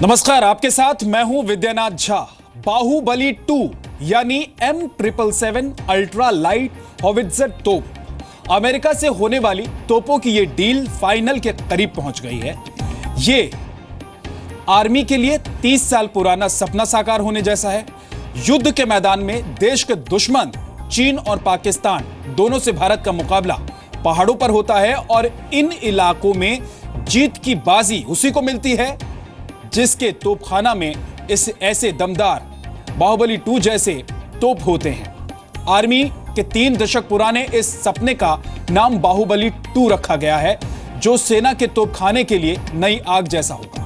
नमस्कार, आपके साथ मैं हूं विद्यानाथ झा। बाहुबली 2 यानी M777 अल्ट्रा लाइट हॉवित्जर तोप, अमेरिका से होने वाली तोपों की यह डील फाइनल के करीब पहुंच गई है। ये आर्मी के लिए 30 साल पुराना सपना साकार होने जैसा है। युद्ध के मैदान में देश के दुश्मन चीन और पाकिस्तान दोनों से भारत का मुकाबला पहाड़ों पर होता है और इन इलाकों में जीत की बाजी उसी को मिलती है जिसके तोपखाना में इस ऐसे दमदार बाहुबली 2 जैसे तोप होते हैं। आर्मी के 3 दशक पुराने इस सपने का नाम बाहुबली 2 रखा गया है, जो सेना के तोपखाने के लिए नई आग जैसा होगा।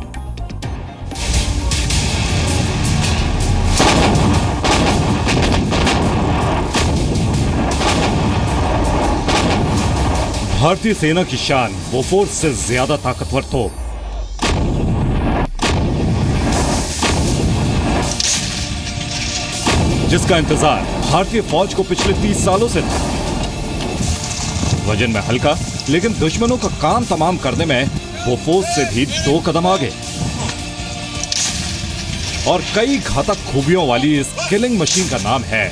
भारतीय सेना की शान बोफोर्स से ज्यादा ताकतवर तोप, जिसका इंतजार भारतीय फौज को पिछले 30 सालों से था। वजन में हल्का, लेकिन दुश्मनों का काम तमाम करने में बोफोर्स से भी 2 कदम आगे और कई घातक खूबियों वाली इस किलिंग मशीन का नाम है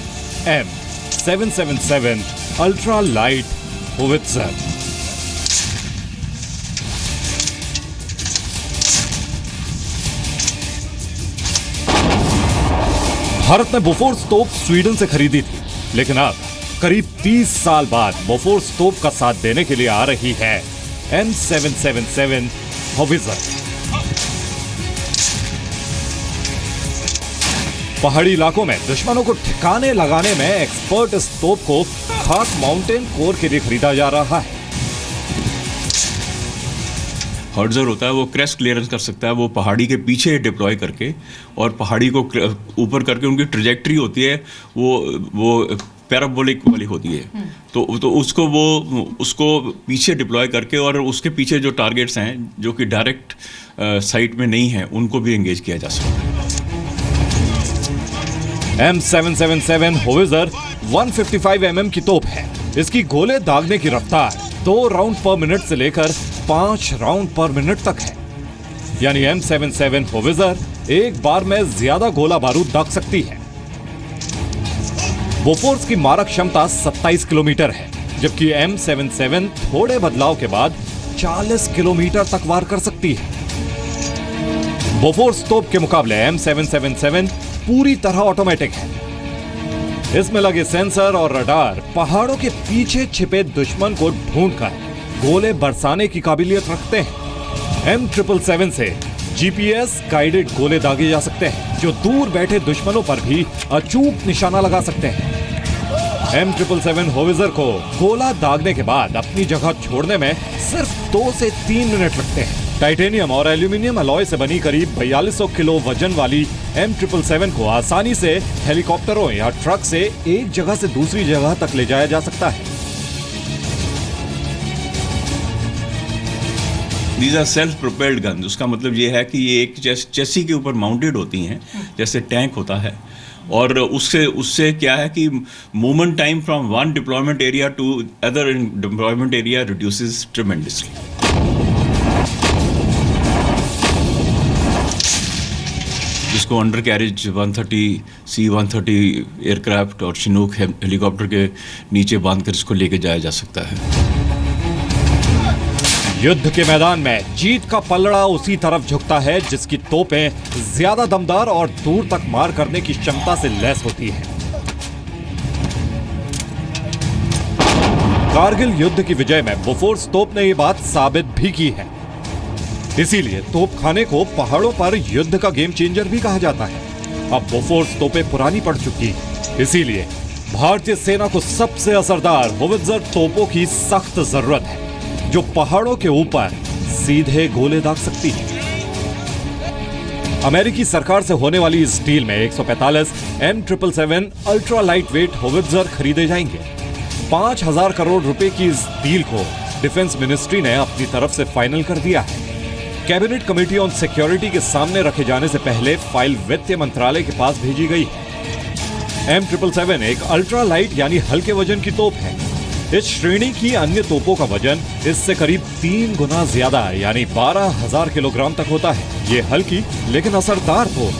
M777 ultra light howitzer. Bharat ने बोफोर्स तोप स्वीडन से खरीदी थी, लेकिन अब करीब 30 साल बाद बोफोर्स तोप का साथ देने के लिए आ रही है M777 होवित्जर। पहाड़ी इलाकों में दुश्मनों को ठिकाने लगाने में एक्सपर्ट इस तोप को खास माउंटेन कोर के लिए खरीदा जा रहा है। होवित्जर होता है वो क्रेस्ट क्लियरेंस कर सकता है, वो पहाड़ी के पीछे डिप्लॉय करके और पहाड़ी को ऊपर करके उनकी ट्रेजेक्ट्री होती है वो पैराबोलिक वाली होती है, तो उसको पीछे डिप्लॉय करके और उसके पीछे जो टारगेट्स हैं जो कि डायरेक्ट साइट में नहीं है उनको भी एंगेज किया जा सकता है। M777 होवित्जर 155 mm की तोप है। इसकी गोले दागने की रफ्तार 2 राउंड पर मिनट से लेकर 5 राउंड पर मिनट तक है, यानी M77 होवित्जर एक बार में ज्यादा गोला बारूद दाग सकती है। बोफोर्स की मारक क्षमता 27 किलोमीटर है, जबकि M77 थोड़े बदलाव के बाद 40 किलोमीटर तक वार कर सकती है। बोफोर्स तोप के मुकाबले M777 पूरी तरह ऑटोमेटिक है। इसमें लगे सेंसर और रडार पहाड़ों के पीछे छिपे दुश्मन को ढूंढकर गोले बरसाने की काबिलियत रखते हैं। M777 से GPS गाइडेड गोले दागे जा सकते हैं, जो दूर बैठे दुश्मनों पर भी अचूक निशाना लगा सकते हैं। M777 होवित्जर को गोला दागने के बाद अपनी जगह छोड़ने में सिर्फ 2 से 3 मिनट लगते हैं। टाइटेनियम और एल्यूमिनियम अलॉय से बनी करीब 4200 किलो वजन वाली M777 को आसानी से हेलीकॉप्टरों या ट्रक से एक जगह से दूसरी जगह तक ले जाया जा सकता है। These are self propelled guns। उसका मतलब ये है कि ये एक चेसी के ऊपर माउंटेड होती हैं, जैसे टैंक होता है, और उससे क्या है कि movement time from one deployment area to other deployment area reduces tremendously. जिसको अंडर कैरेज 130 C-130 एयरक्राफ्ट और चिनूक हेलीकॉप्टर के नीचे बांधकर इसको लेके जाया जा सकता है। युद्ध के मैदान में जीत का पलड़ा उसी तरफ झुकता है जिसकी तोपें ज्यादा दमदार और दूर तक मार करने की क्षमता से लैस होती हैं। कारगिल युद्ध की विजय में बोफोर्स तोप ने ये बात साबित भी की है। इसीलिए तोपखाने को पहाड़ों पर युद्ध का गेम चेंजर भी कहा जाता है। अब बोफोर्स तोपें पुरानी पड़ चुकी हैं, इसीलिए भारतीय सेना को सबसे असरदार होवित्जर तोपों की सख्त जरूरत है, जो पहाड़ों के ऊपर सीधे गोले दाग सकती है। अमेरिकी सरकार से होने वाली इस डील में 145 M777 ultra light weight howitzer खरीदे जाएंगे। 5000 करोड़ रुपए की इस डील को डिफेंस मिनिस्ट्री ने अपनी तरफ से फाइनल कर दिया है। कैबिनेट कमेटी ऑन सिक्योरिटी के सामने रखे जाने से पहले फाइल वित्त मंत्रालय के पास भेजी गई है। M777 एक अल्ट्रा लाइट यानी हल्के वजन की तोप है। इस श्रेणी की अन्य तोपों का वजन इससे करीब 3 गुना ज्यादा यानी 12,000 किलोग्राम तक होता है। ये हल्की लेकिन असरदार तोप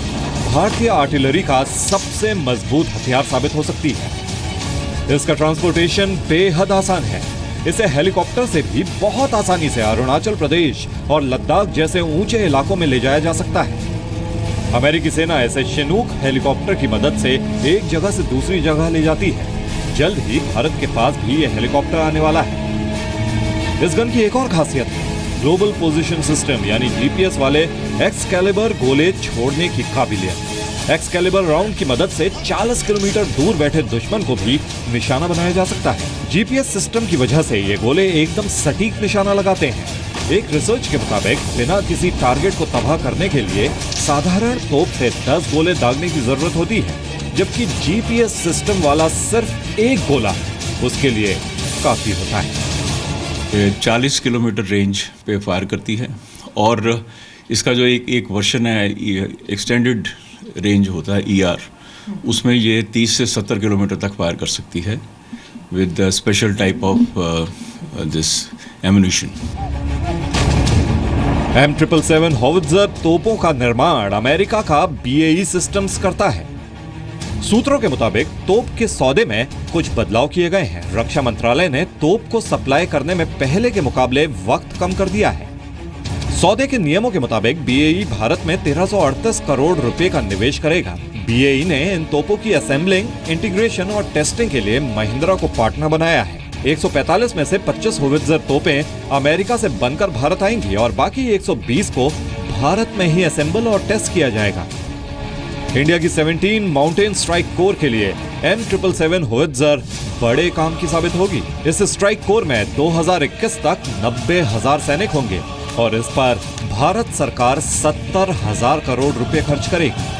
भारतीय आर्टिलरी का सबसे मजबूत हथियार साबित हो सकती है। इसका ट्रांसपोर्टेशन बेहद आसान है। इसे हेलीकॉप्टर से भी बहुत आसानी से अरुणाचल प्रदेश और लद्दाख जैसे ऊंचे इलाकों में ले जाया जा सकता है। अमेरिकी सेना ऐसे शिनूक हेलीकॉप्टर की मदद से एक जगह से दूसरी जगह ले जाती है। जल्द ही भारत के पास भी यह हेलीकॉप्टर आने वाला है। इस गन की एक और खासियत है ग्लोबल पोजीशन सिस्टम यानी जीपीएस वाले एक्सकैलिबर गोले छोड़ने की काबिलियत। एक्सकैलिबर राउंड की मदद से 40 किलोमीटर दूर बैठे दुश्मन को भी निशाना बनाया जा सकता है। जीपीएस सिस्टम की वजह से ये गोले एकदम सटीक निशाना लगाते हैं। एक रिसर्च के मुताबिक बिना किसी टारगेट को तबाह करने के लिए साधारण तोप से 10 गोले दागने की जरूरत होती है, जबकि जीपीएस सिस्टम वाला सिर्फ एक गोला उसके लिए काफी होता है। 40 किलोमीटर रेंज पे फायर करती है और इसका जो एक वर्जन है एक्सटेंडेड रेंज होता है ER, उसमें ये 30 से 70 किलोमीटर तक फायर कर सकती है with special type of this ammunition. M777 howitzer तोपों का निर्माण अमेरिका का BAE सिस्टम्स करता है। सूत्रों के मुताबिक तोप के सौदे में कुछ बदलाव किए गए हैं। रक्षा मंत्रालय ने तोप को सप्लाई करने में पहले के मुकाबले वक्त कम कर दिया है। सौदे के नियमों के मुताबिक BAE भारत में 1338 करोड़ रुपए का निवेश करेगा। BAE ने इन तोपों की असेंबलिंग, इंटीग्रेशन और टेस्टिंग के लिए महिंद्रा को पार्टनर बनाया है। 145 में से 25 होवित्जर तोपें अमेरिका से बनकर भारत आएंगी और बाकी 120 को भारत में ही असेंबल और टेस्ट किया जाएगा। इंडिया की 17 माउंटेन स्ट्राइक कोर के लिए M777 होवित्जर बड़े काम की साबित होगी। इस स्ट्राइक कोर में 2021 तक 90,000 सैनिक होंगे और इस पर भारत सरकार 70,000 करोड़ रुपए खर्च करेगी।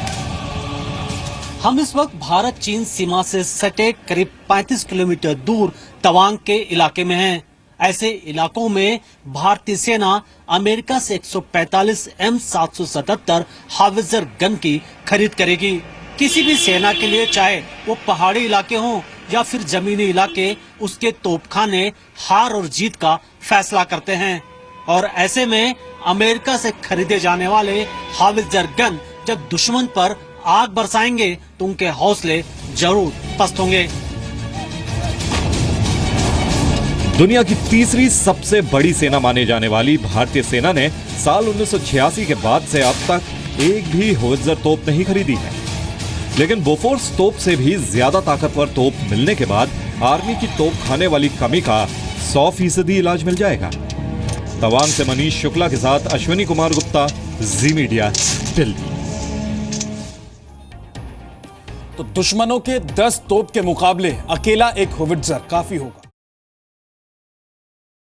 हम इस वक्त भारत चीन सीमा से सटे करीब 35 किलोमीटर दूर तवांग के इलाके में हैं। ऐसे इलाकों में भारतीय सेना अमेरिका से 145 M777 हावित्जर गन की खरीद करेगी। किसी भी सेना के लिए चाहे वो पहाड़ी इलाके हों या फिर जमीनी इलाके, उसके तोपखाने हार और जीत का फैसला करते हैं। और ऐसे में अमेरिका से खरीदे जाने वाले हावित्जर गन जब दुश्मन पर आग बरसाएंगे तो उनके हौसले जरूर पस्त होंगे। दुनिया की तीसरी सबसे बड़ी सेना माने जाने वाली भारतीय सेना ने साल 1986 के बाद से अब तक एक भी होवित्जर तोप नहीं खरीदी है। लेकिन बोफोर्स तोप से भी ज्यादा ताकतवर तोप मिलने के बाद आर्मी की तोप खाने वाली कमी का 100% इलाज मिल जाएगा। तवांग से मनीष शुक्ला के साथ अश्विनी कुमार गुप्ता, जी मीडिया, दिल्ली। तो दुश्मनों के 10 तोप के मुकाबले अकेला एक होवित्जर काफी होगा।